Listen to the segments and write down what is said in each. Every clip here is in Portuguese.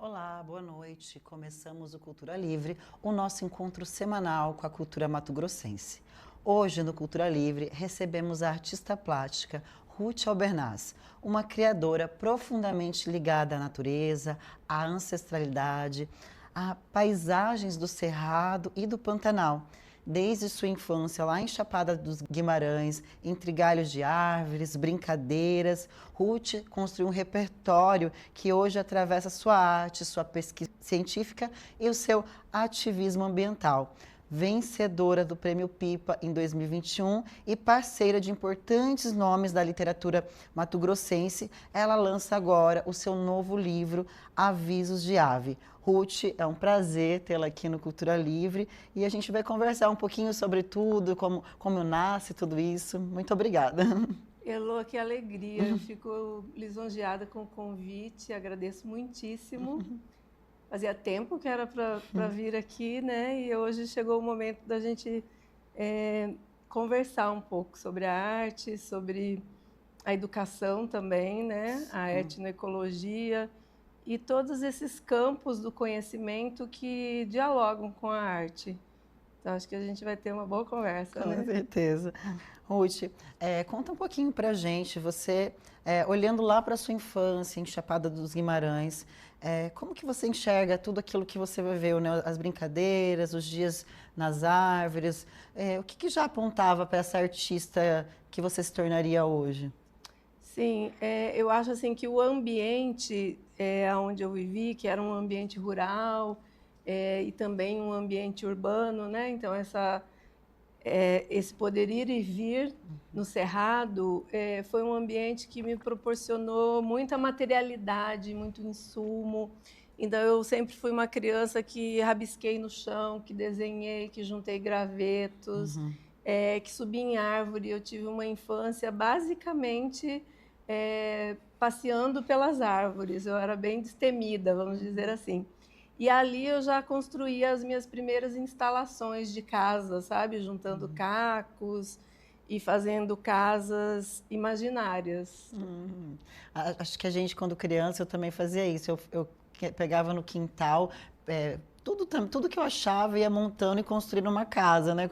Olá, boa noite. Começamos o Cultura Livre, o nosso encontro semanal com a cultura mato-grossense. Hoje, no Cultura Livre, recebemos a artista plástica Ruth Albernaz, uma criadora profundamente ligada à natureza, à ancestralidade, a paisagens do Cerrado e do Pantanal. Desde sua infância, lá em Chapada dos Guimarães, entre galhos de árvores, brincadeiras, Ruth construiu um repertório que hoje atravessa sua arte, sua pesquisa científica e o seu ativismo ambiental. Vencedora do Prêmio Pipa em 2021 e parceira de importantes nomes da literatura mato-grossense, ela lança agora o seu novo livro, Avisos de Ave. Ruth, é um prazer tê-la aqui no Cultura Livre e a gente vai conversar um pouquinho sobre tudo, como nasce tudo isso. Muito obrigada. Elô, que alegria. Eu fico lisonjeada com o convite, agradeço muitíssimo. Fazia tempo que era para vir aqui, né? E hoje chegou o momento da gente conversar um pouco sobre a arte, sobre a educação também, né? A etnoecologia e todos esses campos do conhecimento que dialogam com a arte. Então, acho que a gente vai ter uma boa conversa, Com né? certeza. Ruth, conta um pouquinho pra gente, você, olhando lá para sua infância em Chapada dos Guimarães, como que você enxerga tudo aquilo que você viveu, né? As brincadeiras, os dias nas árvores, o que já apontava para essa artista que você se tornaria hoje? Sim, eu acho assim que o ambiente onde eu vivi, que era um ambiente rural e também um ambiente urbano, né? Então esse poder ir e vir no Cerrado foi um ambiente que me proporcionou muita materialidade, muito insumo. Então eu sempre fui uma criança que rabisquei no chão, que desenhei, que juntei gravetos, que subi em árvore. Eu tive uma infância basicamente passeando pelas árvores. Eu era bem destemida, vamos dizer assim. E ali eu já construía as minhas primeiras instalações de casa, sabe? Juntando cacos e fazendo casas imaginárias. Acho que a gente, quando criança, eu também fazia isso. Pegava no quintal, tudo que eu achava, ia montando e construindo uma casa, né?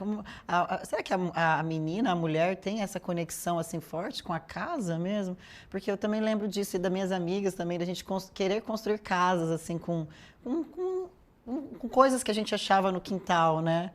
Será que a menina, a mulher, tem essa conexão assim forte com a casa mesmo? Porque eu também lembro disso e das minhas amigas também, da gente querer construir casas assim com, com, com coisas que a gente achava no quintal, né?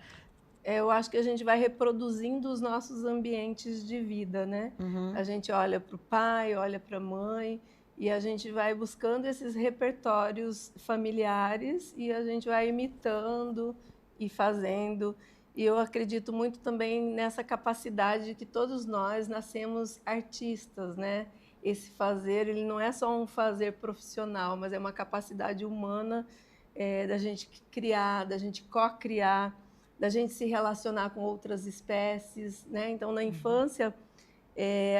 Eu acho que a gente vai reproduzindo os nossos ambientes de vida, né? A gente olha para o pai, olha para a mãe, e a gente vai buscando esses repertórios familiares e a gente vai imitando e fazendo. E eu acredito muito também nessa capacidade de que todos nós nascemos artistas, né? Esse fazer, ele não é só um fazer profissional, mas é uma capacidade humana da gente criar, da gente co-criar, da gente se relacionar com outras espécies, né? Então, na infância,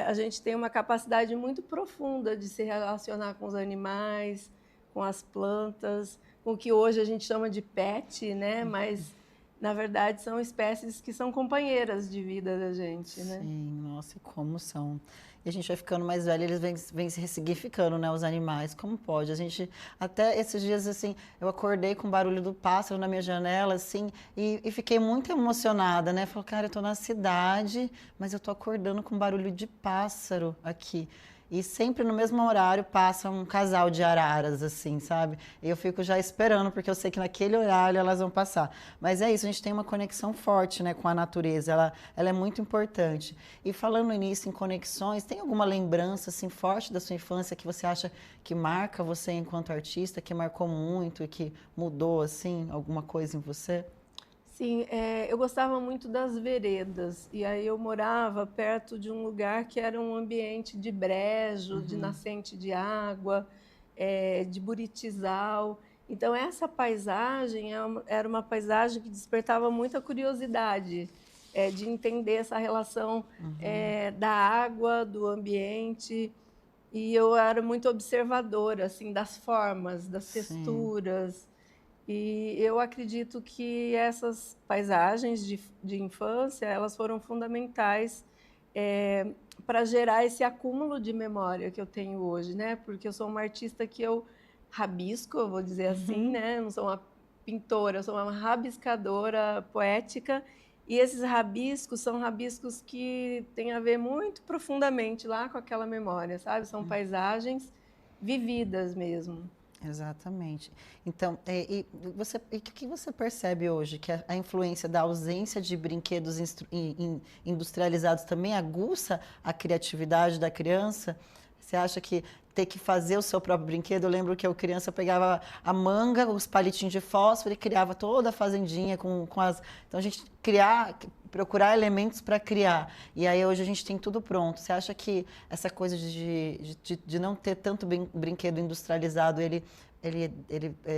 a gente tem uma capacidade muito profunda de se relacionar com os animais, com as plantas, com o que hoje a gente chama de pet, né? Mas, na verdade, são espécies que são companheiras de vida da gente, né? Sim, nossa, e como são. E a gente vai ficando mais velho, eles vêm se ressignificando, né, os animais. Como pode? A gente, até esses dias, assim, eu acordei com o barulho do pássaro na minha janela, assim, e fiquei muito emocionada, né? Falei, cara, eu tô na cidade, mas eu tô acordando com barulho de pássaro aqui. E sempre no mesmo horário passa um casal de araras, assim, sabe? E eu fico já esperando, porque eu sei que naquele horário elas vão passar. Mas é isso, a gente tem uma conexão forte, né, com a natureza, ela é muito importante. E falando nisso, em conexões, tem alguma lembrança, assim, forte da sua infância que você acha que marca você enquanto artista, que marcou muito e que mudou, assim, alguma coisa em você? Sim, eu gostava muito das veredas, e aí eu morava perto de um lugar que era um ambiente de brejo, de nascente de água, de buritizal. Então, essa paisagem era uma paisagem que despertava muita curiosidade, de entender essa relação, da água, do ambiente. E eu era muito observadora, assim, das formas, das Sim. texturas. E eu acredito que essas paisagens de infância, elas foram fundamentais para gerar esse acúmulo de memória que eu tenho hoje, né? Porque eu sou uma artista que eu rabisco, eu vou dizer assim, né? Eu não sou uma pintora, eu sou uma rabiscadora poética. E esses rabiscos são rabiscos que têm a ver muito profundamente lá com aquela memória, sabe? São paisagens vividas mesmo. Exatamente. Então, o que você percebe hoje? Que a influência da ausência de brinquedos industrializados também aguça a criatividade da criança? Você acha que ter que fazer o seu próprio brinquedo? Eu lembro que eu criança pegava a manga, os palitinhos de fósforo e criava toda a fazendinha com as... Então, a gente procurar elementos para criar. E aí hoje a gente tem tudo pronto. Você acha que essa coisa de não ter tanto brinquedo industrializado, ele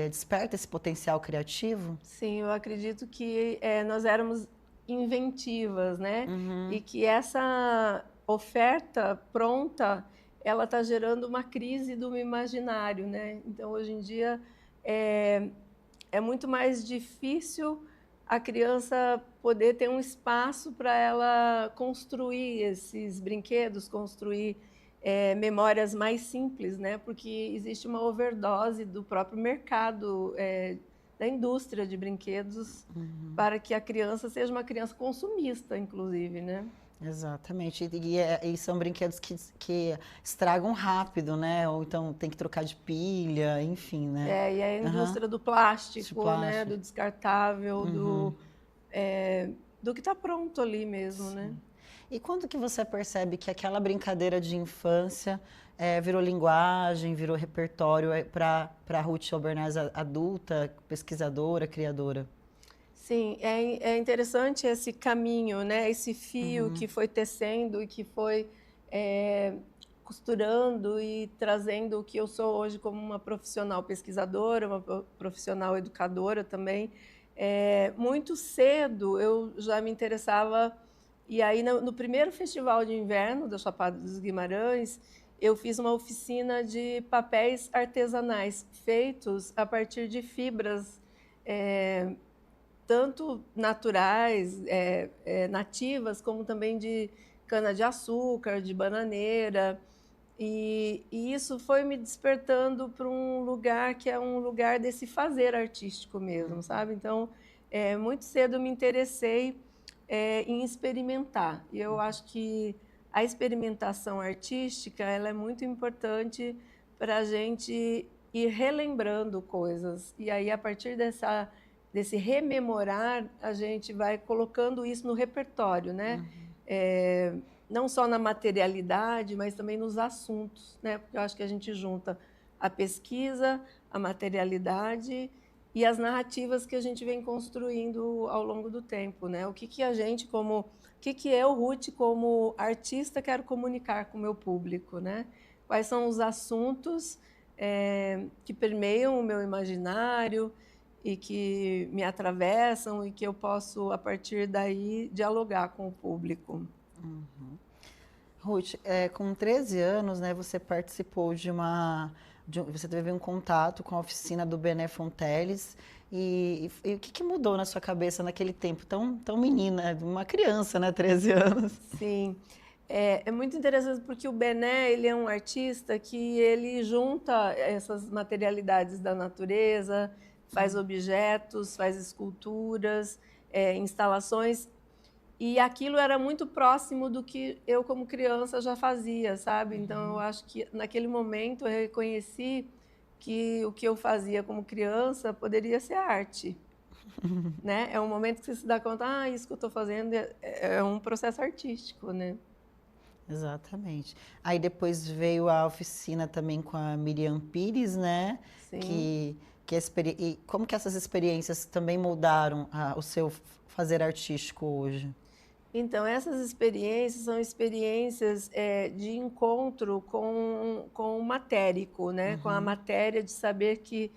desperta esse potencial criativo? Sim, eu acredito que nós éramos inventivas, né? E que essa oferta pronta, ela está gerando uma crise do imaginário, né? Então, hoje em dia, é muito mais difícil a criança poder ter um espaço para ela construir esses brinquedos, construir memórias mais simples, né? Porque existe uma overdose do próprio mercado, da indústria de brinquedos, para que a criança seja uma criança consumista, inclusive, né? Exatamente. E são brinquedos que estragam rápido, né? Ou então tem que trocar de pilha, enfim, né? E a indústria do plástico, plástico. né? Do descartável, do que está pronto ali mesmo, né? E quando que você percebe que aquela brincadeira de infância virou linguagem, virou repertório para a Ruth Albernaz adulta, pesquisadora, criadora? Sim, é interessante esse caminho, né? Esse fio que foi tecendo e que foi costurando e trazendo o que eu sou hoje como uma profissional pesquisadora, uma profissional educadora também. Muito cedo eu já me interessava, e aí no primeiro festival de inverno da Chapada dos Guimarães, eu fiz uma oficina de papéis artesanais feitos a partir de fibras tanto naturais, nativas, como também de cana-de-açúcar, de bananeira. E isso foi me despertando para um lugar que é um lugar desse fazer artístico mesmo, sabe? Então, muito cedo eu me interessei em experimentar. E eu acho que a experimentação artística ela é muito importante para a gente ir relembrando coisas. E aí, a partir desse rememorar, a gente vai colocando isso no repertório, né? Não só na materialidade, mas também nos assuntos, né? Porque eu acho que a gente junta a pesquisa, a materialidade e as narrativas que a gente vem construindo ao longo do tempo, né? O que eu, Ruth, como artista, quero comunicar com o meu público, né? Quais são os assuntos que permeiam o meu imaginário e que me atravessam e que eu posso, a partir daí, dialogar com o público. Ruth, com 13 anos, né, você participou você teve um contato com a oficina do Bené Fonteles e o que mudou na sua cabeça naquele tempo tão menina, uma criança, né, 13 anos? Sim, é muito interessante porque o Bené, ele é um artista que ele junta essas materialidades da natureza, faz objetos, faz esculturas, instalações, e aquilo era muito próximo do que eu, como criança, já fazia, sabe? Então, eu acho que naquele momento eu reconheci que o que eu fazia como criança poderia ser arte. Né? É um momento que você se dá conta, isso que eu estou fazendo é um processo artístico, né? Exatamente. Aí depois veio a oficina também com a Miriam Pires, né? Sim. E como que essas experiências também moldaram o seu fazer artístico hoje? Então, essas experiências são experiências de encontro com o matérico, né? Com a matéria, de saber que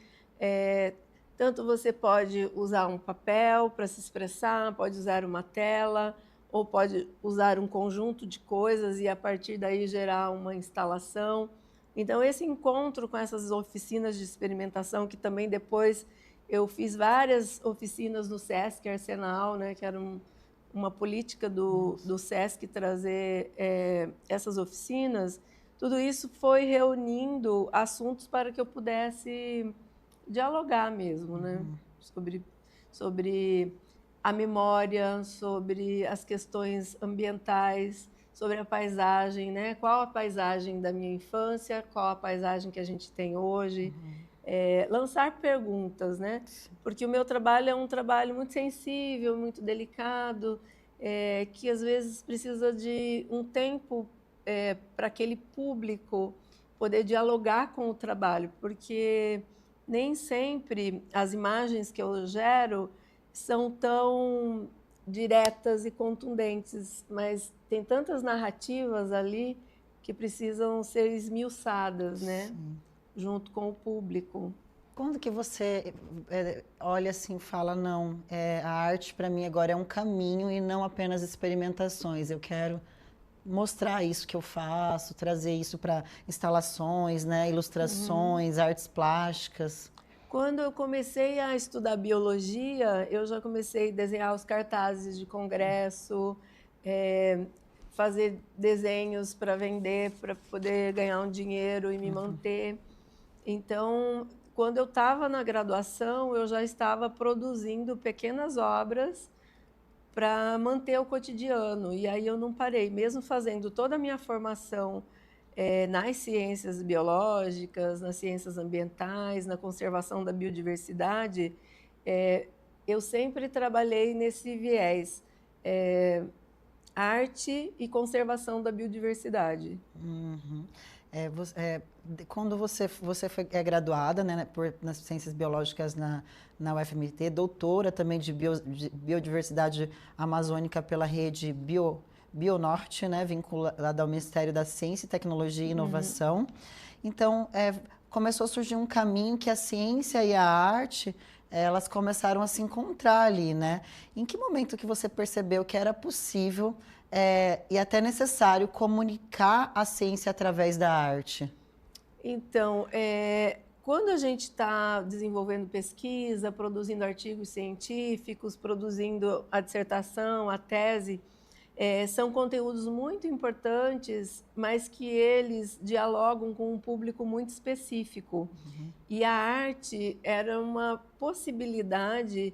tanto você pode usar um papel para se expressar, pode usar uma tela, ou pode usar um conjunto de coisas e, a partir daí, gerar uma instalação. Então, esse encontro com essas oficinas de experimentação, que também depois eu fiz várias oficinas no Sesc Arsenal, né? Que era uma política do Sesc trazer essas oficinas, tudo isso foi reunindo assuntos para que eu pudesse dialogar mesmo, né? Sobre a memória, sobre as questões ambientais, sobre a paisagem, né? Qual a paisagem da minha infância, qual a paisagem que a gente tem hoje. Lançar perguntas, né? Porque o meu trabalho é um trabalho muito sensível, muito delicado, que às vezes precisa de um tempo para aquele público poder dialogar com o trabalho, porque nem sempre as imagens que eu gero são tão diretas e contundentes, mas tem tantas narrativas ali que precisam ser esmiuçadas, né? Junto com o público. Quando que você olha assim e fala, não, a arte para mim agora é um caminho e não apenas experimentações, eu quero mostrar isso que eu faço, trazer isso para instalações, né, ilustrações, artes plásticas? Quando eu comecei a estudar biologia, eu já comecei a desenhar os cartazes de congresso, fazer desenhos para vender, para poder ganhar um dinheiro e me manter. Então, quando eu estava na graduação, eu já estava produzindo pequenas obras para manter o cotidiano. E aí eu não parei, mesmo fazendo toda a minha formação nas ciências biológicas, nas ciências ambientais, na conservação da biodiversidade, eu sempre trabalhei nesse viés, arte e conservação da biodiversidade. Quando você é graduada, né, nas ciências biológicas na UFMT, doutora também de biodiversidade amazônica pela rede Bionorte, né, vinculada ao Ministério da Ciência, Tecnologia e Inovação. Então, começou a surgir um caminho que a ciência e a arte, elas começaram a se encontrar ali, né? Em que momento que você percebeu que era possível e até necessário comunicar a ciência através da arte? Então, quando a gente está desenvolvendo pesquisa, produzindo artigos científicos, produzindo a dissertação, a tese, são conteúdos muito importantes, mas que eles dialogam com um público muito específico. E a arte era uma possibilidade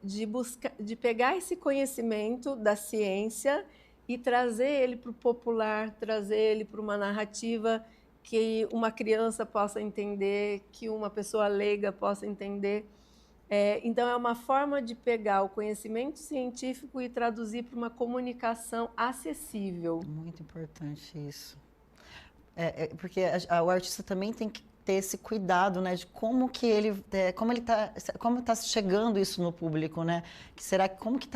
de pegar esse conhecimento da ciência e trazer ele para o popular, trazer ele para uma narrativa que uma criança possa entender, que uma pessoa leiga possa entender. Então, é uma forma de pegar o conhecimento científico e traduzir para uma comunicação acessível. Muito importante isso. Porque o artista também tem que ter esse cuidado, né, de como que ele, como está chegando isso no público, né? Como que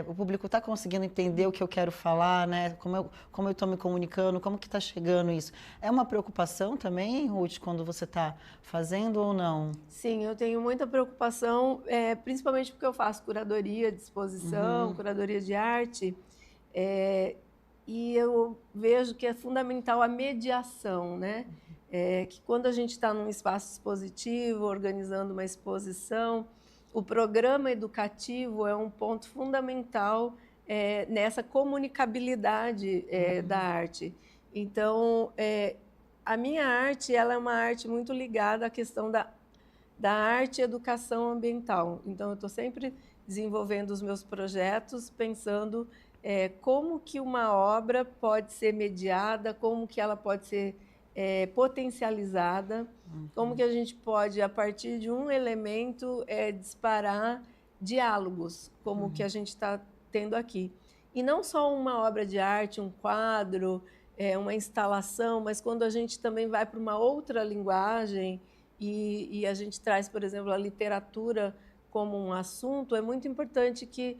o público está conseguindo entender o que eu quero falar, né? Como eu estou me comunicando, como que está chegando isso? É uma preocupação também, Ruth, quando você está fazendo ou não? Sim, eu tenho muita preocupação, principalmente porque eu faço curadoria de exposição, curadoria de arte, e eu vejo que é fundamental a mediação, né? Que quando a gente está num espaço expositivo, organizando uma exposição, o programa educativo é um ponto fundamental nessa comunicabilidade da arte. Então, a minha arte ela é uma arte muito ligada à questão da arte e educação ambiental. Então, eu estou sempre desenvolvendo os meus projetos, pensando como que uma obra pode ser mediada, como que ela pode ser potencializada, como que a gente pode, a partir de um elemento, disparar diálogos, como que a gente está tendo aqui. E não só uma obra de arte, um quadro, uma instalação, mas quando a gente também vai para uma outra linguagem e a gente traz, por exemplo, a literatura como um assunto, é muito importante que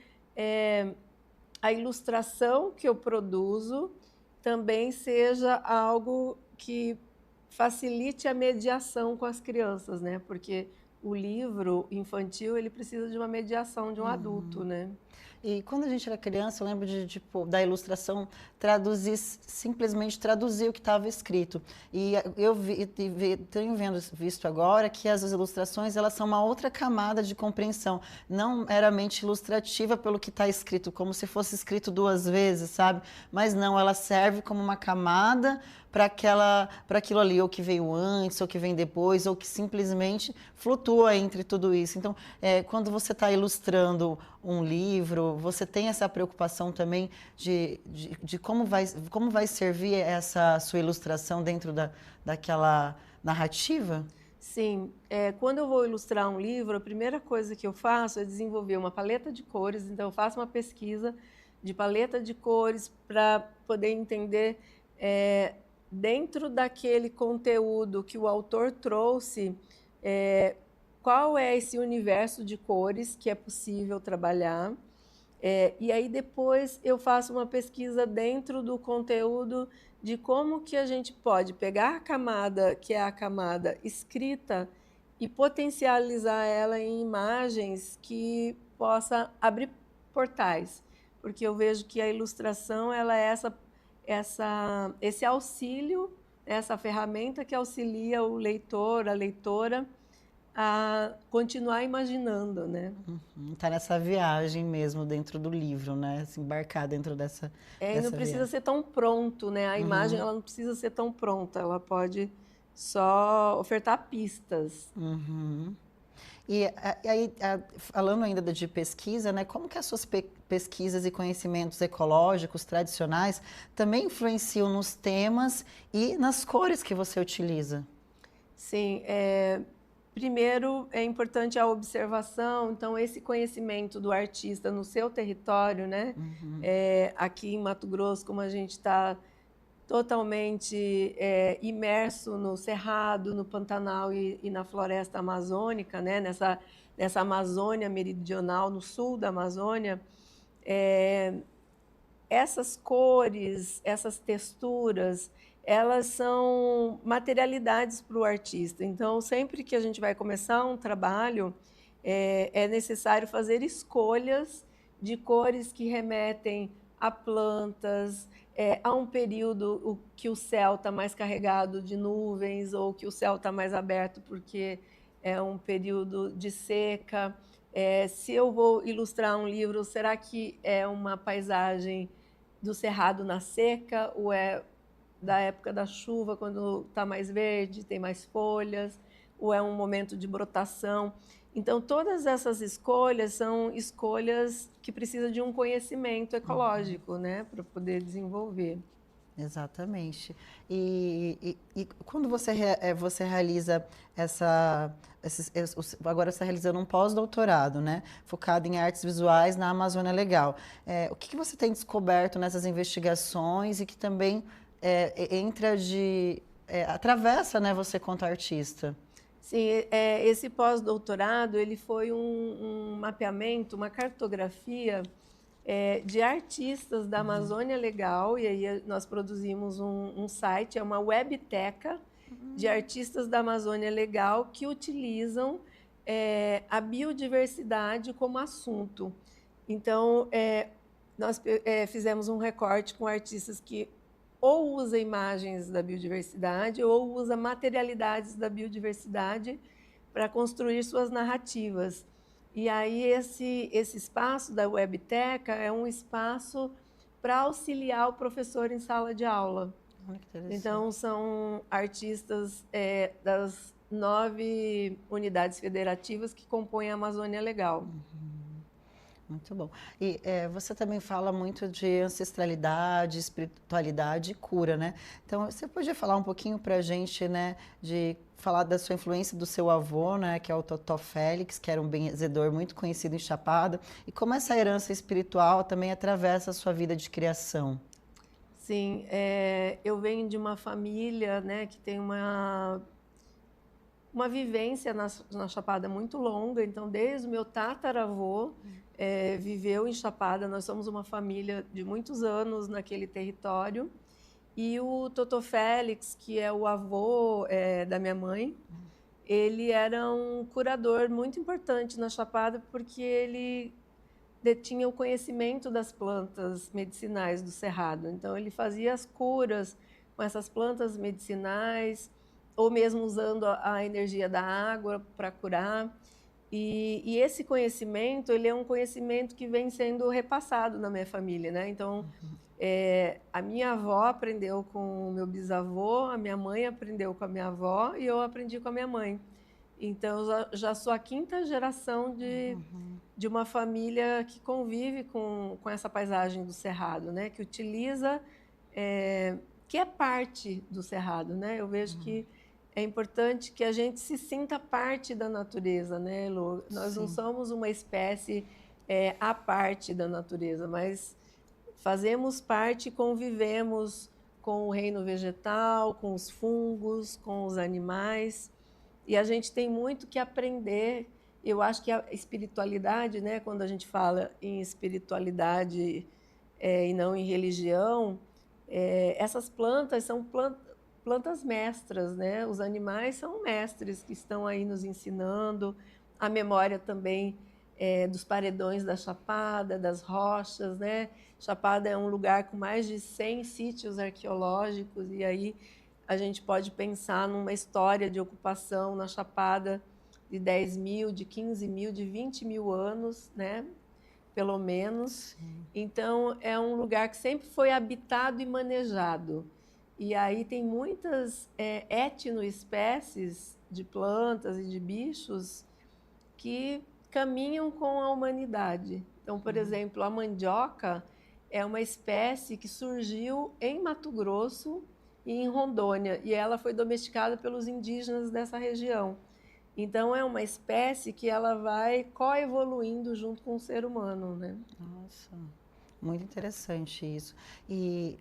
a ilustração que eu produzo também seja algo que facilite a mediação com as crianças, né? Porque o livro infantil ele precisa de uma mediação de um adulto, né? E quando a gente era criança, eu lembro tipo, da ilustração simplesmente traduzir o que estava escrito. E eu tenho visto agora que as ilustrações, elas são uma outra camada de compreensão, não meramente ilustrativa pelo que está escrito, como se fosse escrito duas vezes, sabe? Mas não, ela serve como uma camada para aquilo ali, ou que veio antes, ou que vem depois, ou que simplesmente flutua entre tudo isso. Então, quando você está ilustrando um livro, você tem essa preocupação também de como vai servir essa sua ilustração dentro daquela narrativa? Sim, quando eu vou ilustrar um livro, a primeira coisa que eu faço é desenvolver uma paleta de cores. Então, eu faço uma pesquisa de paleta de cores para poder entender, dentro daquele conteúdo que o autor trouxe, qual é esse universo de cores que é possível trabalhar. E aí depois eu faço uma pesquisa dentro do conteúdo de como que a gente pode pegar a camada, que é a camada escrita, e potencializar ela em imagens que possa abrir portais. Porque eu vejo que a ilustração ela é esse auxílio, essa ferramenta que auxilia o leitor, a leitora, a continuar imaginando, né? Tá nessa viagem mesmo dentro do livro, né? Se embarcar dentro E não dessa precisa viagem. ser tão pronto, né? A imagem ela não precisa ser tão pronta, ela pode só ofertar pistas. Aí, falando ainda de pesquisa, né? Como que as suas pesquisas e conhecimentos ecológicos tradicionais também influenciam nos temas e nas cores que você utiliza? Sim, primeiro é importante a observação, então esse conhecimento do artista no seu território, né? Aqui em Mato Grosso, como a gente está totalmente imerso no Cerrado, no Pantanal e na floresta amazônica, né? Nessa Amazônia meridional, no sul da Amazônia, essas cores, essas texturas, elas são materialidades para o artista. Então, sempre que a gente vai começar um trabalho, é necessário fazer escolhas de cores que remetem a plantas, a um período que o céu está mais carregado de nuvens ou que o céu está mais aberto porque é um período de seca. Se eu vou ilustrar um livro, será que é uma paisagem do cerrado na seca ou é da época da chuva, quando está mais verde, tem mais folhas, ou é um momento de brotação? Então, todas essas escolhas são escolhas que precisam de um conhecimento ecológico, né, para poder desenvolver. Exatamente. E quando você realiza agora você está realizando um pós-doutorado, né? Focado em artes visuais na Amazônia Legal. O que você tem descoberto nessas investigações e que também atravessa, né, você quanto artista? Sim, esse pós-doutorado ele foi um mapeamento, uma cartografia de artistas da Amazônia Legal, e aí nós produzimos um site, é uma webteca de artistas da Amazônia Legal que utilizam a biodiversidade como assunto. Então, nós fizemos um recorte com artistas que ou usa imagens da biodiversidade ou usa materialidades da biodiversidade para construir suas narrativas. E aí esse espaço da webteca é um espaço para auxiliar o professor em sala de aula. Então, são artistas das 9 unidades federativas que compõem a Amazônia Legal. Muito bom. E você também fala muito de ancestralidade, espiritualidade e cura, né? Então, você podia falar um pouquinho para a gente, né, de falar da sua influência do seu avô, né, que é o Totó Félix, que era um benzedor muito conhecido em Chapada, e como essa herança espiritual também atravessa a sua vida de criação. Sim, eu venho de uma família, né, que tem uma vivência na Chapada muito longa. Então, desde o meu tataravô, viveu em Chapada. Nós somos uma família de muitos anos naquele território. E o Totó Félix, que é o avô da minha mãe, ele era um curador muito importante na Chapada, porque ele detinha o conhecimento das plantas medicinais do Cerrado. Então, ele fazia as curas com essas plantas medicinais, ou mesmo usando a energia da água para curar. E esse conhecimento, ele é um conhecimento que vem sendo repassado na minha família, né? Então, a minha avó aprendeu com o meu bisavô, a minha mãe aprendeu com a minha avó e eu aprendi com a minha mãe. Então, já sou a quinta geração de uma família que convive com essa paisagem do Cerrado, né? Que utiliza, que é parte do Cerrado, né? Eu vejo que é importante que a gente se sinta parte da natureza, né, Lu? Nós não somos uma espécie à parte da natureza, mas fazemos parte e convivemos com o reino vegetal, com os fungos, com os animais. E a gente tem muito que aprender. Eu acho que a espiritualidade, né, quando a gente fala em espiritualidade e não em religião, essas plantas são plantas mestras, né? Os animais são mestres que estão aí nos ensinando. A memória também dos paredões da Chapada, das rochas, né? Chapada é um lugar com mais de 100 sítios arqueológicos e aí a gente pode pensar numa história de ocupação na Chapada de 10 mil, de 15 mil, de 20 mil anos, né? Pelo menos. Sim. Então, é um lugar que sempre foi habitado e manejado. E aí tem muitas etnoespécies de plantas e de bichos que caminham com a humanidade. Então, por exemplo, a mandioca é uma espécie que surgiu em Mato Grosso e em Rondônia, e ela foi domesticada pelos indígenas dessa região. Então, é uma espécie que ela vai coevoluindo junto com o ser humano, né? Nossa, muito interessante isso. E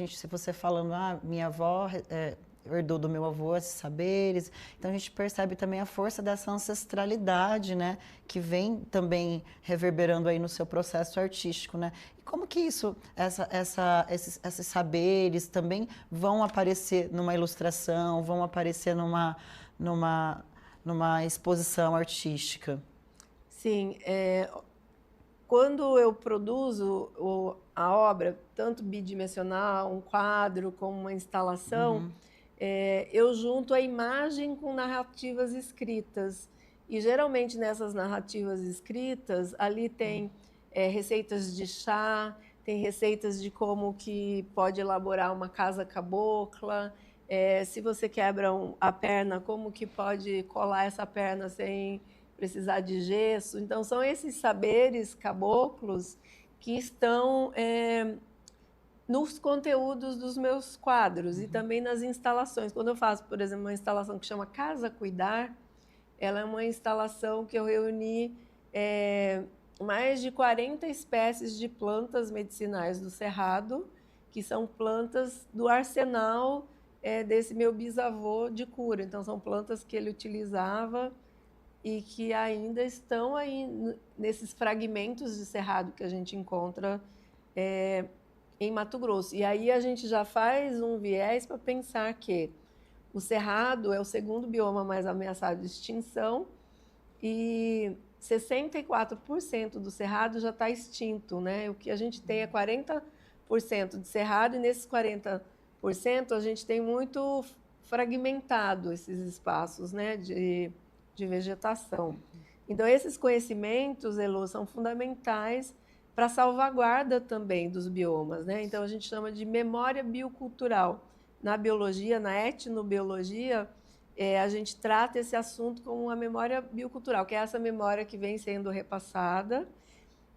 se você falando, minha avó herdou do meu avô esses saberes, então a gente percebe também a força dessa ancestralidade, né, que vem também reverberando aí no seu processo artístico, né? E como que esses saberes também vão aparecer numa ilustração, vão aparecer numa exposição artística? Sim, quando eu produzo a obra, tanto bidimensional, um quadro, como uma instalação, eu junto a imagem com narrativas escritas. E, geralmente, nessas narrativas escritas, ali tem receitas de chá, tem receitas de como que pode elaborar uma casa cabocla, se você quebra a perna, como que pode colar essa perna sem precisar de gesso. Então, são esses saberes caboclos que estão nos conteúdos dos meus quadros e também nas instalações. Quando eu faço, por exemplo, uma instalação que chama Casa Cuidar, ela é uma instalação que eu reuni mais de 40 espécies de plantas medicinais do Cerrado, que são plantas do arsenal desse meu bisavô de cura. Então, são plantas que ele utilizava e que ainda estão aí nesses fragmentos de cerrado que a gente encontra em Mato Grosso. E aí a gente já faz um viés para pensar que o cerrado é o segundo bioma mais ameaçado de extinção e 64% do cerrado já está extinto, né? O que a gente tem é 40% de cerrado e nesses 40% a gente tem muito fragmentado esses espaços, né, de vegetação. Então, esses conhecimentos, Elô, são fundamentais para a salvaguarda também dos biomas, né? Então, a gente chama de memória biocultural. Na biologia, na etnobiologia, a gente trata esse assunto como uma memória biocultural, que é essa memória que vem sendo repassada,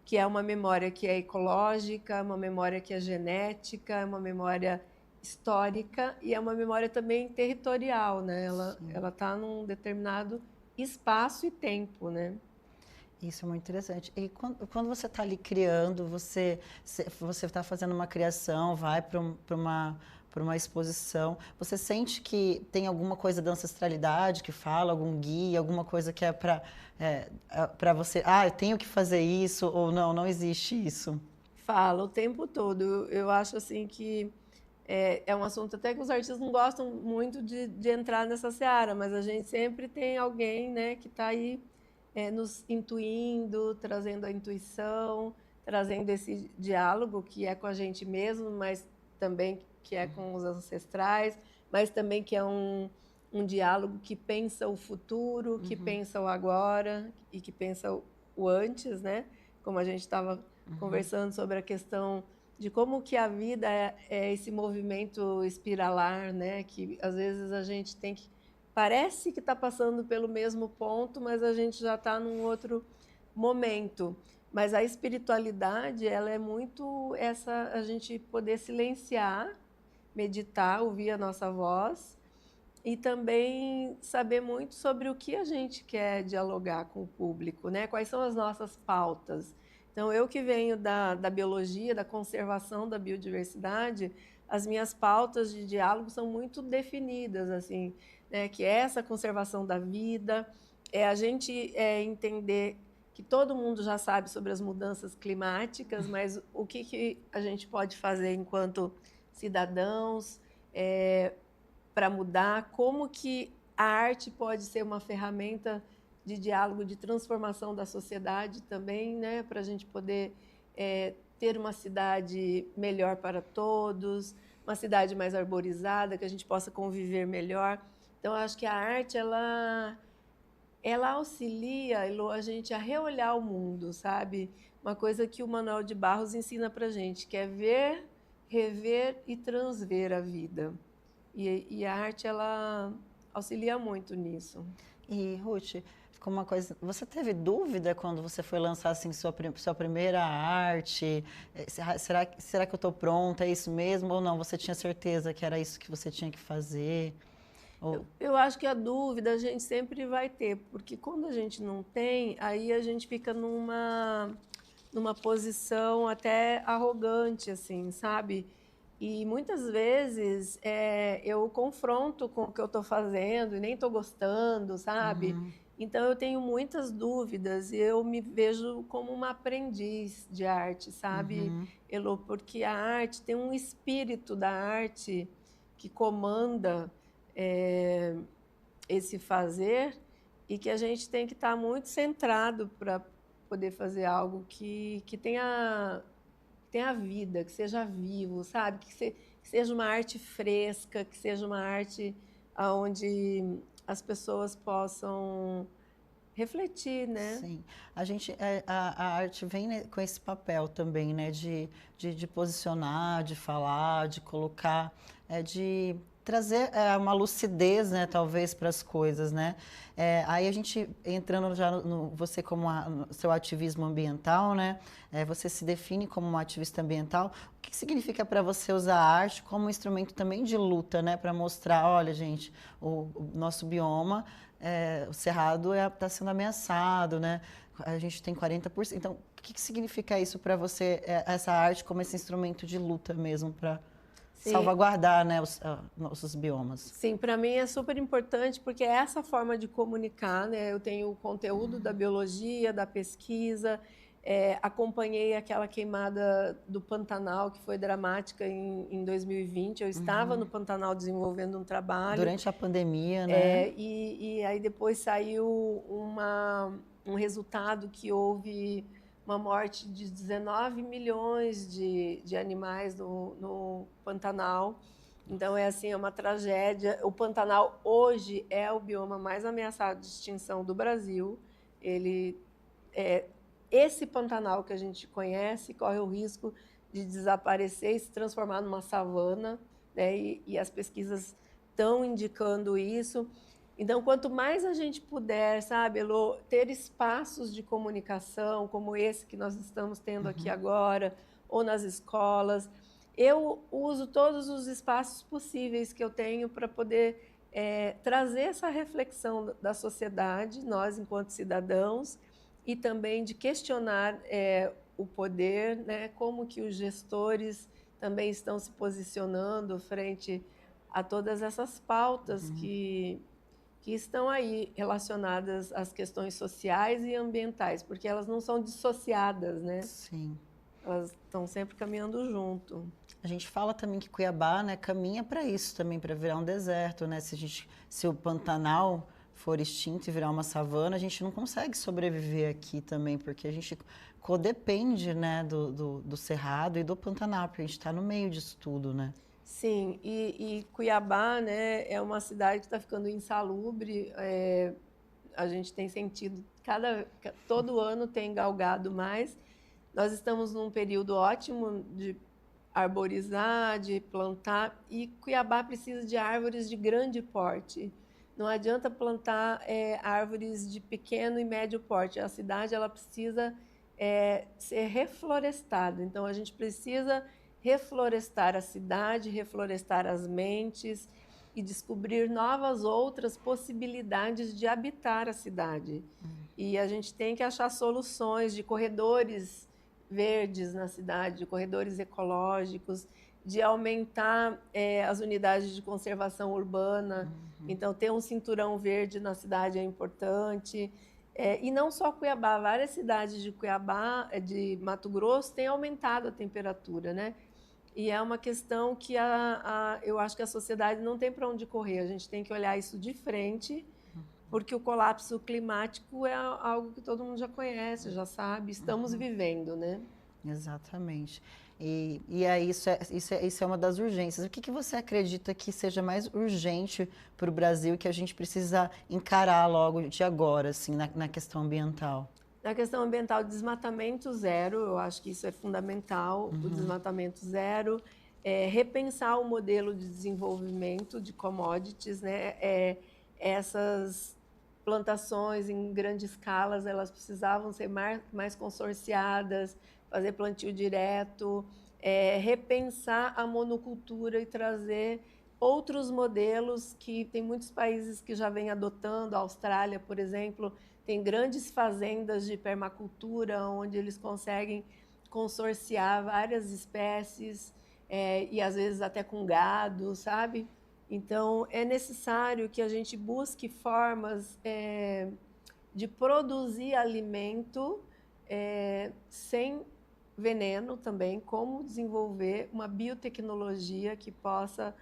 que é uma memória que é ecológica, uma memória que é genética, é uma memória histórica e é uma memória também territorial, né? Ela está num determinado espaço e tempo, né? Isso é muito interessante. E quando você está ali criando, você está fazendo uma criação, vai para uma exposição, você sente que tem alguma coisa da ancestralidade que fala, algum guia, alguma coisa que é para você, eu tenho que fazer isso, ou não existe isso? Fala o tempo todo. Eu acho assim que é um assunto até que os artistas não gostam muito de entrar nessa seara, mas a gente sempre tem alguém, né, que está aí nos intuindo, trazendo a intuição, trazendo esse diálogo que é com a gente mesmo, mas também que é com os ancestrais, mas também que é um diálogo que pensa o futuro, que pensa o agora e que pensa o antes, né? Como a gente estava conversando sobre a questão de como que a vida é esse movimento espiralar, né? Que às vezes a gente tem que parece que está passando pelo mesmo ponto, mas a gente já está num outro momento. Mas a espiritualidade, ela é muito essa a gente poder silenciar, meditar, ouvir a nossa voz e também saber muito sobre o que a gente quer dialogar com o público, né? Quais são as nossas pautas. Então, eu que venho da biologia, da conservação da biodiversidade, as minhas pautas de diálogo são muito definidas, assim, né? Que é essa conservação da vida, é a gente entender que todo mundo já sabe sobre as mudanças climáticas, mas o que a gente pode fazer enquanto cidadãos, para mudar, como que a arte pode ser uma ferramenta de diálogo, de transformação da sociedade também, né? Para a gente poder ter uma cidade melhor para todos, uma cidade mais arborizada, que a gente possa conviver melhor. Então, eu acho que a arte, ela auxilia, Elô, a gente a reolhar o mundo, sabe? Uma coisa que o Manuel de Barros ensina para a gente, que é ver, rever e transver a vida. E a arte, ela auxilia muito nisso. E, Ruth, ficou uma coisa... Você teve dúvida quando você foi lançar assim, sua primeira arte? Será que eu estou pronta? É isso mesmo? Ou não? Você tinha certeza que era isso que você tinha que fazer? Eu acho que a dúvida a gente sempre vai ter, porque quando a gente não tem, aí a gente fica numa posição até arrogante, assim, sabe? E muitas vezes eu confronto com o que eu estou fazendo e nem estou gostando, sabe? Então eu tenho muitas dúvidas e eu me vejo como uma aprendiz de arte, sabe, Elô? Porque a arte tem um espírito da arte que comanda esse fazer e que a gente tem que estar muito centrado para poder fazer algo que tenha vida, que seja vivo, sabe? Que seja uma arte fresca, que seja uma arte onde as pessoas possam refletir, né? Sim, a arte vem, né, com esse papel também, né, de posicionar, de falar, de colocar, de trazer uma lucidez, né, talvez para as coisas, né. Aí a gente entrando já você como no seu ativismo ambiental, né, você se define como uma ativista ambiental. O que significa para você usar a arte como um instrumento também de luta, né, para mostrar, olha, gente, o nosso bioma o cerrado está sendo ameaçado, né? A gente tem 40%. Então, o que significa isso para você, essa arte como esse instrumento de luta mesmo para salvaguardar, né, os nossos biomas? Sim, para mim é super importante porque é essa forma de comunicar, né? Eu tenho o conteúdo da biologia, da pesquisa, acompanhei aquela queimada do Pantanal, que foi dramática em 2020. Eu estava no Pantanal desenvolvendo um trabalho. Durante a pandemia, né? E aí depois saiu um resultado que houve uma morte de 19 milhões de animais no Pantanal. Então, é uma tragédia. O Pantanal hoje é o bioma mais ameaçado de extinção do Brasil. Esse Pantanal que a gente conhece corre o risco de desaparecer e se transformar numa savana, né? E as pesquisas estão indicando isso. Então, quanto mais a gente puder, sabe, Elô, ter espaços de comunicação, como esse que nós estamos tendo aqui agora, ou nas escolas, eu uso todos os espaços possíveis que eu tenho para poder trazer essa reflexão da sociedade, nós enquanto cidadãos, e também de questionar o poder, né, como que os gestores também estão se posicionando frente a todas essas pautas que estão aí relacionadas às questões sociais e ambientais, porque elas não são dissociadas, né? Sim. Elas estão sempre caminhando junto. A gente fala também que Cuiabá, né, caminha para isso também, para virar um deserto, né? Se o Pantanal for extinto e virar uma savana, a gente não consegue sobreviver aqui também, porque a gente codepende, né, do Cerrado e do Pantanal, porque a gente está no meio disso tudo, né? Sim, e Cuiabá, né, é uma cidade que está ficando insalubre. A gente tem sentido, todo ano tem galgado mais. Nós estamos num período ótimo de arborizar, de plantar, e Cuiabá precisa de árvores de grande porte. Não adianta plantar árvores de pequeno e médio porte. A cidade ela precisa ser reflorestada. Então, a gente precisa reflorestar a cidade, reflorestar as mentes e descobrir novas outras possibilidades de habitar a cidade. E a gente tem que achar soluções de corredores verdes na cidade, de corredores ecológicos, de aumentar as unidades de conservação urbana. Então, ter um cinturão verde na cidade é importante. E não só Cuiabá, várias cidades de Cuiabá, de Mato Grosso, têm aumentado a temperatura, né? E é uma questão que eu acho que a sociedade não tem para onde correr. A gente tem que olhar isso de frente, porque o colapso climático é algo que todo mundo já conhece, já sabe, estamos vivendo, né? Exatamente. E aí isso é uma das urgências. O que você acredita que seja mais urgente para o Brasil e que a gente precisa encarar logo de agora, assim, na questão ambiental? Na questão ambiental, desmatamento zero, eu acho que isso é fundamental, o desmatamento zero, repensar o modelo de desenvolvimento de commodities, né? Essas plantações em grandes escalas, elas precisavam ser mais consorciadas, fazer plantio direto, repensar a monocultura e trazer outros modelos que tem muitos países que já vêm adotando, a Austrália, por exemplo, tem grandes fazendas de permacultura, onde eles conseguem consorciar várias espécies, e às vezes até com gado, sabe? Então, é necessário que a gente busque formas de produzir alimento sem veneno também, como desenvolver uma biotecnologia que possa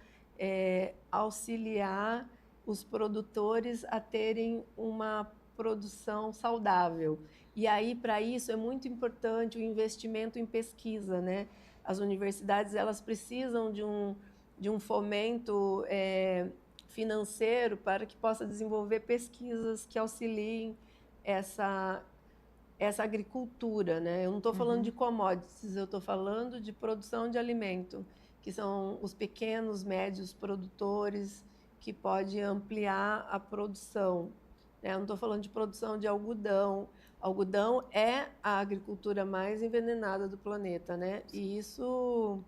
auxiliar os produtores a terem uma produção saudável. E aí, para isso, é muito importante o investimento em pesquisa, né? As universidades, elas precisam de um fomento financeiro para que possa desenvolver pesquisas que auxiliem essa agricultura, né? Eu não estou falando de commodities, eu estou falando de produção de alimento, que são os pequenos, médios produtores que podem ampliar a produção. Eu não estou falando de produção de algodão. Algodão é a agricultura mais envenenada do planeta, né? E isso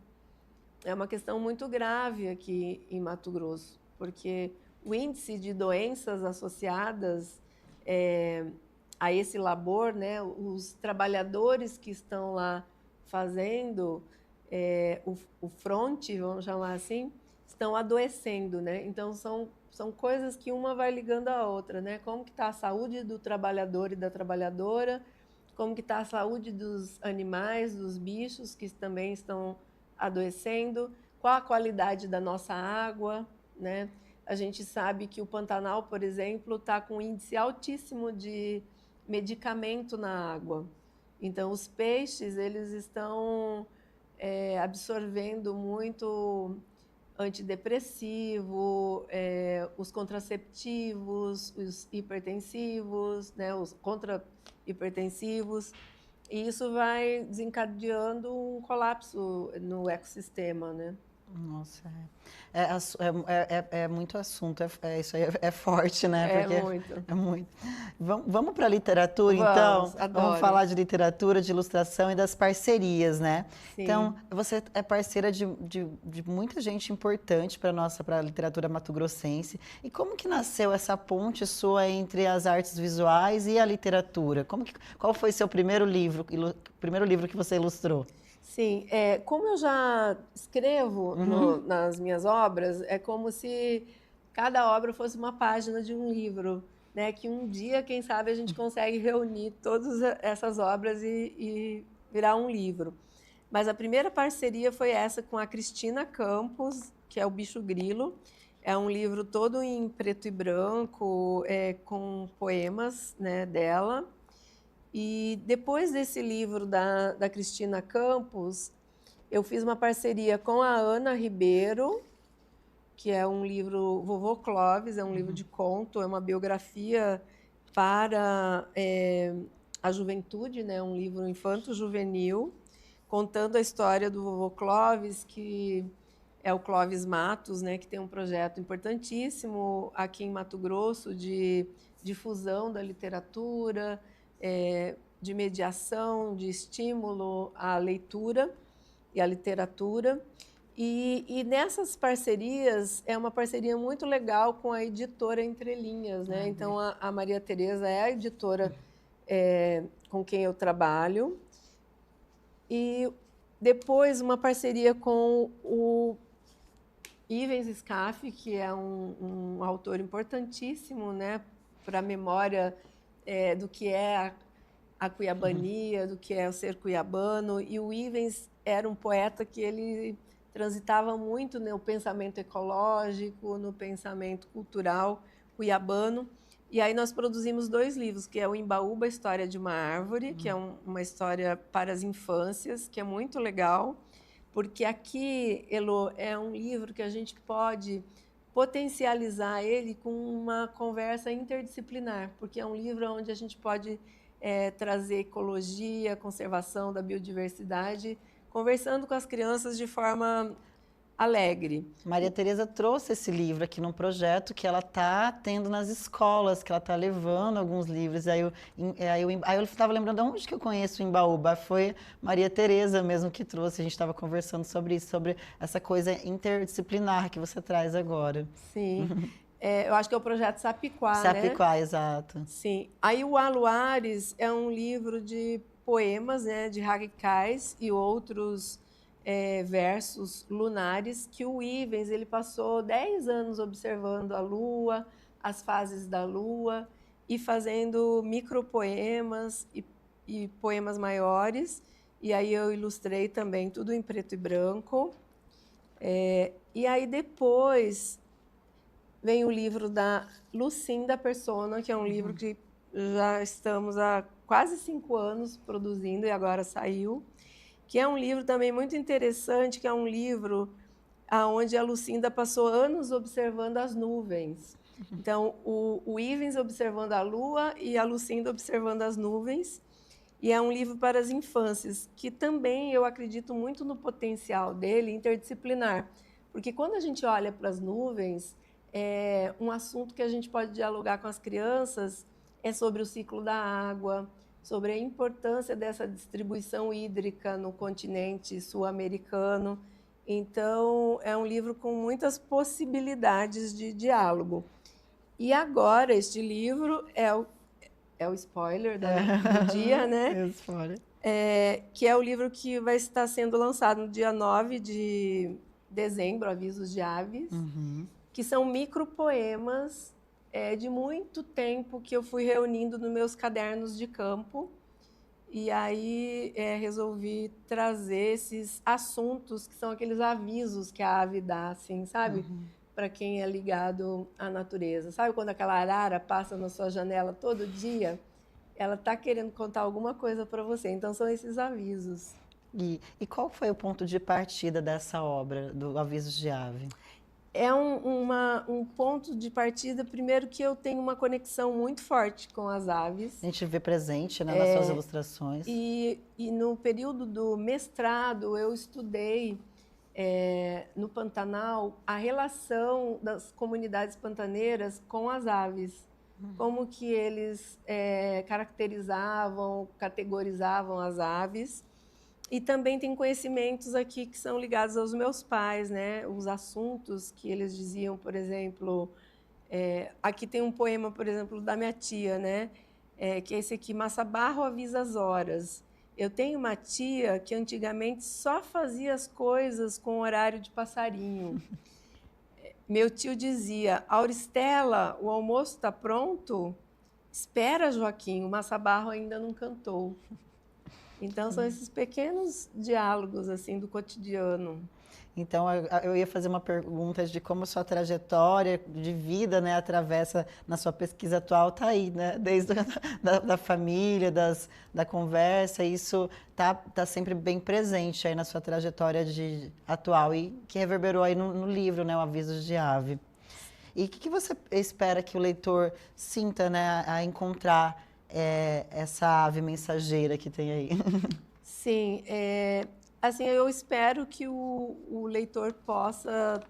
é uma questão muito grave aqui em Mato Grosso, porque o índice de doenças associadas a esse labor, né? Os trabalhadores que estão lá fazendo o fronte, vamos chamar assim, estão adoecendo, né? Então, são coisas que uma vai ligando à outra, né? Como que está a saúde do trabalhador e da trabalhadora, como que está a saúde dos animais, dos bichos que também estão adoecendo, qual a qualidade da nossa água, né? A gente sabe que o Pantanal, por exemplo, está com um índice altíssimo de medicamento na água. Então, os peixes, eles estão absorvendo muito antidepressivo, os contraceptivos, os hipertensivos, né, os contra-hipertensivos, e isso vai desencadeando um colapso no ecossistema, né? Nossa, é muito assunto, isso aí é forte, né? Porque Muito. é muito. Vamos para a literatura, então? Adoro. Vamos falar de literatura, de ilustração e das parcerias, né? Sim. Então, você é parceira de muita gente importante para a literatura mato-grossense. E como que nasceu essa ponte sua entre as artes visuais e a literatura? Qual foi seu primeiro livro que você ilustrou? Sim, como eu já escrevo nas minhas obras, é como se cada obra fosse uma página de um livro, né? Que um dia, quem sabe, a gente consegue reunir todas essas obras e virar um livro. Mas a primeira parceria foi essa com a Cristina Campos, que é o Bicho Grilo. É um livro todo em preto e branco, com poemas, né, dela. E depois desse livro da Cristina Campos, eu fiz uma parceria com a Ana Ribeiro, que é um livro, Vovô Clóvis, é um livro de conto, é uma biografia para a juventude, né? Um livro infanto-juvenil, contando a história do Vovô Clóvis, que é o Clóvis Matos, né? Que tem um projeto importantíssimo aqui em Mato Grosso de difusão da literatura, de mediação, de estímulo à leitura e à literatura. E nessas parcerias, é uma parceria muito legal com a editora Entre Linhas, né? Então, a Maria Tereza é a editora com quem eu trabalho. E depois, uma parceria com o Ivens Scaff, que é um autor importantíssimo, né? Para a memória do que é a cuiabania, do que é o ser cuiabano. E o Ivens era um poeta que ele transitava muito no pensamento ecológico, no pensamento cultural cuiabano. E aí nós produzimos 2 livros, que é o Embaúba, a História de uma Árvore, que é uma história para as infâncias, que é muito legal, porque aqui, Elô, é um livro que a gente pode potencializar ele com uma conversa interdisciplinar, porque é um livro onde a gente pode trazer ecologia, conservação da biodiversidade, conversando com as crianças de forma alegre. Maria Tereza trouxe esse livro aqui num projeto que ela está tendo nas escolas, que ela está levando alguns livros. Aí eu estava lembrando de onde que eu conheço o Embaúba. Foi Maria Tereza mesmo que trouxe. A gente estava conversando sobre isso, sobre essa coisa interdisciplinar que você traz agora. Sim. Eu acho que é o projeto Sapiquá, Sapiquá, né? exato. Sim. Aí o Aluares é um livro de poemas, né, de radicais e outros versos lunares, que o Ivens ele passou 10 anos observando a Lua, as fases da Lua, e fazendo micropoemas e poemas maiores. E aí eu ilustrei também tudo em preto e branco. E aí depois vem o livro da Lucinda Persona, que é um livro que já estamos há quase 5 anos produzindo e agora saiu, que é um livro também muito interessante, que é um livro onde a Lucinda passou anos observando as nuvens. Então, o Ivens observando a Lua e a Lucinda observando as nuvens. E é um livro para as infâncias, que também eu acredito muito no potencial dele interdisciplinar. Porque quando a gente olha para as nuvens, um assunto que a gente pode dialogar com as crianças é sobre o ciclo da água, sobre a importância dessa distribuição hídrica no continente sul-americano. Então, é um livro com muitas possibilidades de diálogo. E agora, este livro é o spoiler do dia, né? É o spoiler. Que é o livro que vai estar sendo lançado no dia 9 de dezembro, Avisos de Aves, que são micropoemas de muito tempo que eu fui reunindo nos meus cadernos de campo. E aí resolvi trazer esses assuntos que são aqueles avisos que a ave dá, assim, sabe? Para quem é ligado à natureza. Sabe quando aquela arara passa na sua janela todo dia? Ela está querendo contar alguma coisa para você. Então, são esses avisos. E qual foi o ponto de partida dessa obra, do Avisos de Ave? É um ponto de partida, primeiro, que eu tenho uma conexão muito forte com as aves. A gente vê presente, né, nas suas ilustrações. E no período do mestrado, eu estudei no Pantanal a relação das comunidades pantaneiras com as aves. Como que eles caracterizavam, categorizavam as aves. E também tem conhecimentos aqui que são ligados aos meus pais, né? Os assuntos que eles diziam, por exemplo... aqui tem um poema, por exemplo, da minha tia, né? Que é esse aqui, Massa Barro avisa as horas. Eu tenho uma tia que antigamente só fazia as coisas com horário de passarinho. Meu tio dizia, Auristela, o almoço está pronto? Espera, Joaquim, o Massa Barro ainda não cantou. Então, são esses pequenos diálogos assim do cotidiano. Então, eu ia fazer uma pergunta de como sua trajetória de vida, né, atravessa na sua pesquisa atual, está aí, né, desde da família, da conversa, isso tá sempre bem presente aí na sua trajetória atual e que reverberou aí no livro, né, o Avisos de Ave. E o que você espera que o leitor sinta, né, a encontrar essa ave mensageira que tem aí? Sim, assim, eu espero que o leitor possa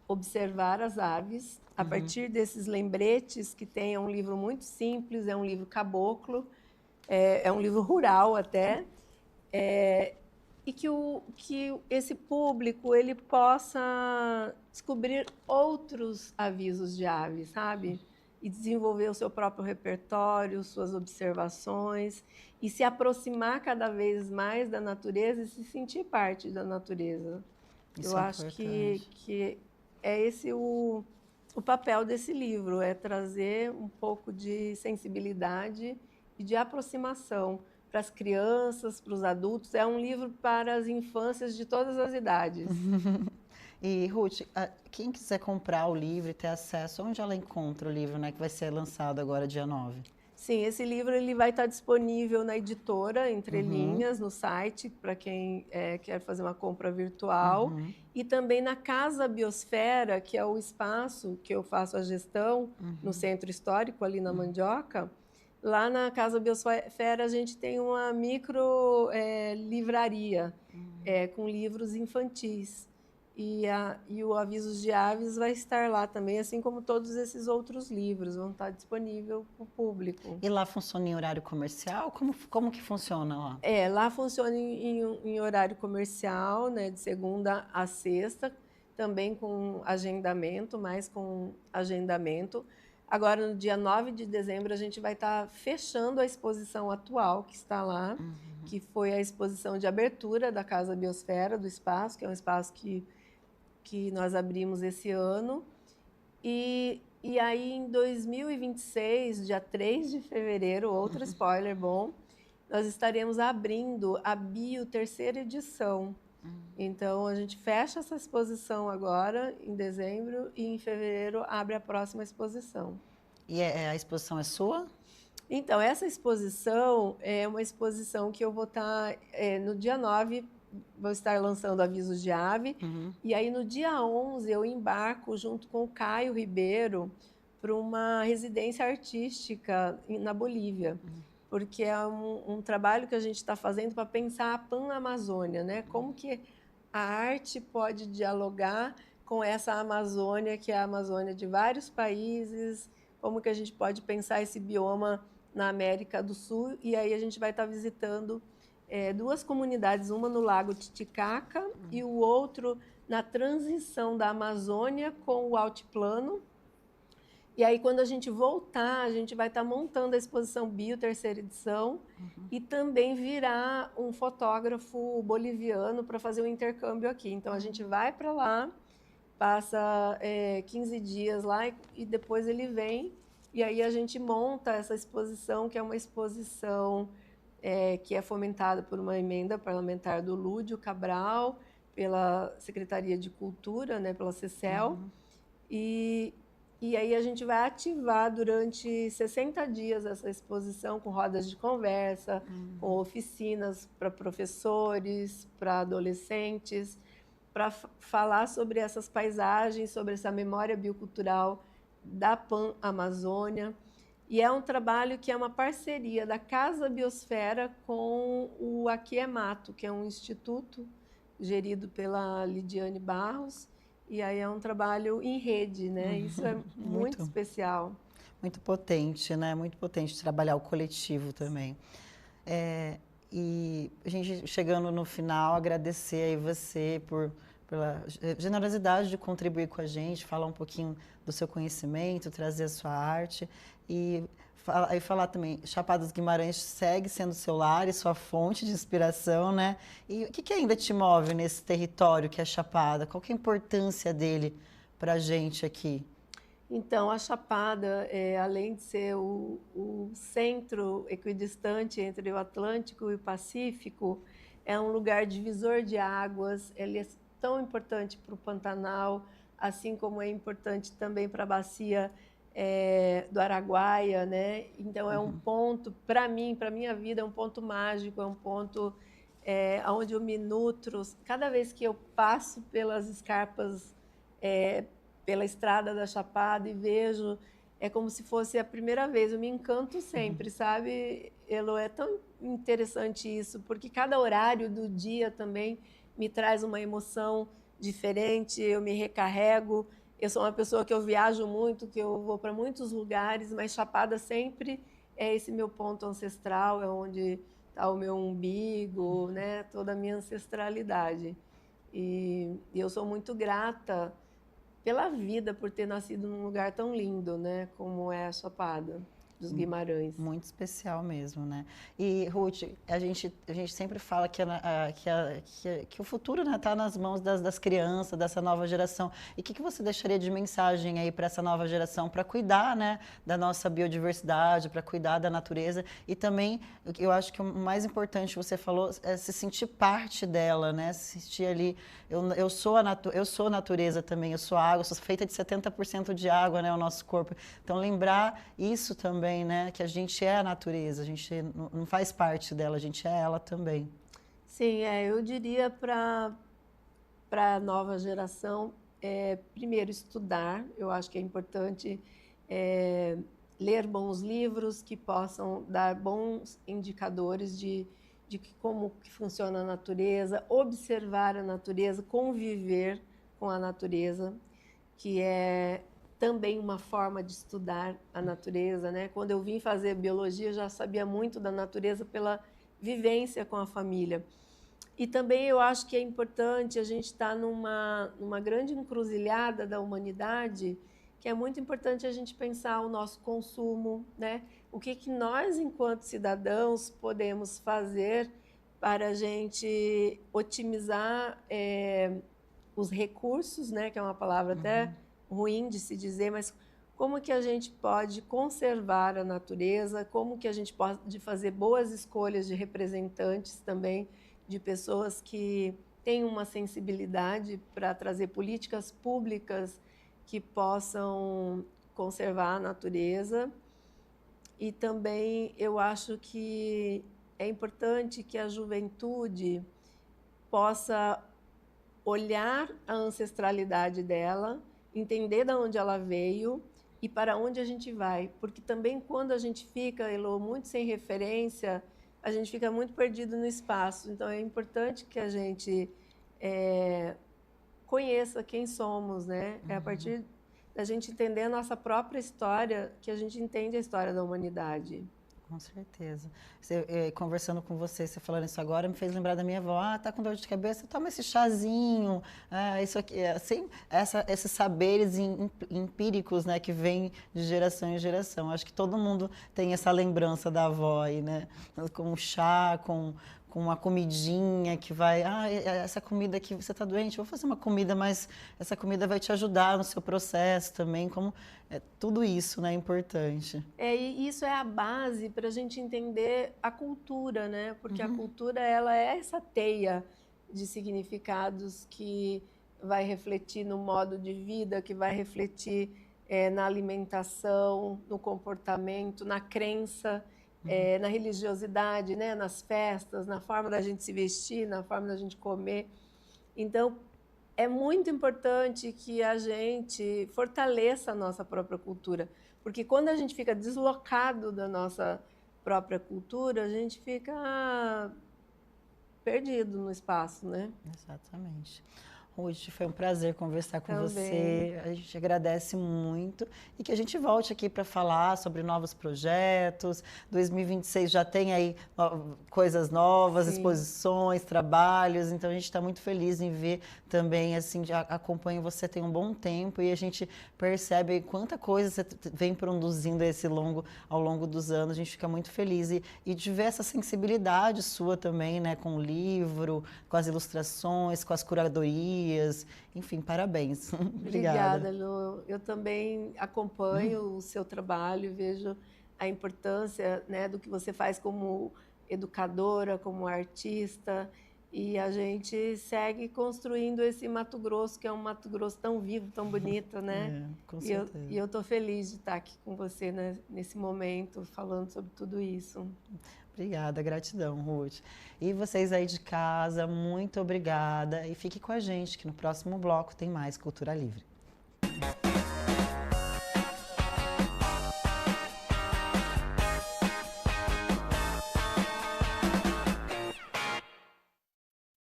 observar as aves a partir desses lembretes que tem. É um livro muito simples, é um livro caboclo, é um livro rural até, e que esse público ele possa descobrir outros avisos de aves, sabe? E desenvolver o seu próprio repertório, suas observações, e se aproximar cada vez mais da natureza e se sentir parte da natureza. Eu Isso é acho importante. que é esse o papel desse livro, é trazer um pouco de sensibilidade e de aproximação para as crianças, para os adultos. É um livro para as infâncias de todas as idades. E, Ruth, quem quiser comprar o livro e ter acesso, onde ela encontra o livro, né, que vai ser lançado agora dia 9? Sim, esse livro ele vai estar disponível na editora Entre Linhas, no site, para quem quer fazer uma compra virtual, e também na Casa Biosfera, que é o espaço que eu faço a gestão no Centro Histórico, ali na Mandioca. Lá na Casa Biosfera a gente tem uma micro livraria com livros infantis. E o Avisos de Aves vai estar lá também, assim como todos esses outros livros vão estar disponíveis para o público. E lá funciona em horário comercial? Como que funciona lá? Lá funciona em horário comercial, né, de segunda a sexta, também com agendamento, mais com agendamento. Agora, no dia 9 de dezembro, a gente vai estar fechando a exposição atual que está lá, que foi a exposição de abertura da Casa Biosfera, do espaço, que é um espaço que nós abrimos esse ano. E aí, em 2026, dia 3 de fevereiro, outro spoiler bom, nós estaremos abrindo a Bio terceira edição. Então, a gente fecha essa exposição agora, em dezembro, e em fevereiro abre a próxima exposição. E a exposição é sua? Então, essa exposição é uma exposição que eu vou estar, no dia 9, vou estar lançando Avisos de Ave, e aí no dia 11 eu embarco junto com o Caio Ribeiro para uma residência artística na Bolívia, porque é um trabalho que a gente está fazendo para pensar a Pan-Amazônia, né? Como que a arte pode dialogar com essa Amazônia, que é a Amazônia de vários países, como que a gente pode pensar esse bioma na América do Sul, e aí a gente vai estar visitando duas comunidades, uma no Lago Titicaca e o outro na transição da Amazônia com o altiplano. E aí, quando a gente voltar, a gente vai estar montando a exposição Bio, terceira edição, e também virar um fotógrafo boliviano para fazer um intercâmbio aqui. Então, a gente vai para lá, passa 15 dias lá e depois ele vem. E aí a gente monta essa exposição, que é uma exposição que é fomentada por uma emenda parlamentar do Lúdio Cabral, pela Secretaria de Cultura, né, pela CECEL. E aí a gente vai ativar durante 60 dias essa exposição com rodas de conversa, com oficinas para professores, para adolescentes, para falar sobre essas paisagens, sobre essa memória biocultural da Pan-Amazônia. E é um trabalho que é uma parceria da Casa Biosfera com o Aqui é Mato, que é um instituto gerido pela Lidiane Barros. E aí é um trabalho em rede, né? Isso é muito especial. Muito potente, né? Muito potente trabalhar o coletivo também. E a gente chegando no final, agradecer aí você pela generosidade de contribuir com a gente, falar um pouquinho do seu conhecimento, trazer a sua arte e falar também, Chapada dos Guimarães segue sendo seu lar e sua fonte de inspiração, né? E o que ainda te move nesse território que é Chapada? Qual que é a importância dele para a gente aqui? Então, a Chapada, além de ser o centro equidistante entre o Atlântico e o Pacífico, é um lugar divisor de águas, ele tão importante para o Pantanal, assim como é importante também para a bacia do Araguaia, né? Então é um ponto, para mim, para minha vida, é um ponto mágico, é um ponto onde eu me nutro. Cada vez que eu passo pelas escarpas, pela estrada da Chapada e vejo, é como se fosse a primeira vez. Eu me encanto sempre, sabe, Elo? É tão interessante isso, porque cada horário do dia também me traz uma emoção diferente, eu me recarrego. Eu sou uma pessoa que eu viajo muito, que eu vou para muitos lugares, mas Chapada sempre é esse meu ponto ancestral, é onde está o meu umbigo, né? Toda a minha ancestralidade. E eu sou muito grata pela vida, por ter nascido num lugar tão lindo, né? Como é a Chapada dos Guimarães. Muito especial mesmo, né? E, Ruth, a gente sempre fala que o futuro, né, tá nas mãos das crianças, dessa nova geração. E o que você deixaria de mensagem aí para essa nova geração, para cuidar, né, da nossa biodiversidade, para cuidar da natureza? E também, eu acho que o mais importante que você falou é se sentir parte dela, né? Se sentir ali, eu sou a natureza também, eu sou água, eu sou feita de 70% de água, né, o nosso corpo. Então, lembrar isso também, né? Que a gente é a natureza, a gente não faz parte dela, a gente é ela também. Sim, eu diria para a nova geração, primeiro estudar. Eu acho que é importante ler bons livros que possam dar bons indicadores de como que funciona a natureza, observar a natureza, conviver com a natureza, que é também uma forma de estudar a natureza, né? Quando eu vim fazer biologia, eu já sabia muito da natureza pela vivência com a família. E também eu acho que é importante a gente estar numa grande encruzilhada da humanidade, que é muito importante a gente pensar o nosso consumo, né? O que nós, enquanto cidadãos, podemos fazer para a gente otimizar os recursos, né? Que é uma palavra até ruim de se dizer, mas como que a gente pode conservar a natureza, como que a gente pode fazer boas escolhas de representantes também, de pessoas que têm uma sensibilidade para trazer políticas públicas que possam conservar a natureza. E também eu acho que é importante que a juventude possa olhar a ancestralidade dela, entender de onde ela veio e para onde a gente vai. Porque também quando a gente fica, Elô, muito sem referência, a gente fica muito perdido no espaço. Então é importante que a gente conheça quem somos, né? É a partir da gente entender a nossa própria história que a gente entende a história da humanidade. Com certeza. Conversando com você falando isso agora, me fez lembrar da minha avó. Ah, tá com dor de cabeça? Toma esse chazinho. Ah, isso aqui. Assim, esses saberes empíricos, né, que vêm de geração em geração. Acho que todo mundo tem essa lembrança da avó aí, né? Com o chá, com uma comidinha que vai... Ah, essa comida aqui, você está doente? Vou fazer uma comida, mas essa comida vai te ajudar no seu processo também. Como tudo isso, né, é importante. E isso é a base para a gente entender a cultura, né? Porque a cultura, ela é essa teia de significados que vai refletir no modo de vida, que vai refletir na alimentação, no comportamento, na crença, na religiosidade, né? Nas festas, na forma da gente se vestir, na forma da gente comer. Então, é muito importante que a gente fortaleça a nossa própria cultura, porque quando a gente fica deslocado da nossa própria cultura, a gente fica perdido no espaço, né? Exatamente. Ruth, foi um prazer conversar com Também. você. A gente agradece muito e que a gente volte aqui para falar sobre novos projetos. 2026 já tem aí coisas novas, Sim. Exposições, trabalhos. Então a gente está muito feliz em ver também, assim, acompanho você tem um bom tempo e a gente percebe quanta coisa você vem produzindo ao longo dos anos. A gente fica muito feliz e de ver essa sensibilidade sua também, né, com o livro, com as ilustrações, com as curadorias. Enfim, parabéns. Obrigada, Lu. Eu também acompanho o seu trabalho, vejo a importância, né, do que você faz como educadora, como artista, E a gente segue construindo esse Mato Grosso, que é um Mato Grosso tão vivo, tão bonito, né? Com certeza. E eu estou feliz de estar aqui com você, né, nesse momento, falando sobre tudo isso. Obrigada, gratidão, Ruth. E vocês aí de casa, muito obrigada. E fique com a gente, que no próximo bloco tem mais Cultura Livre.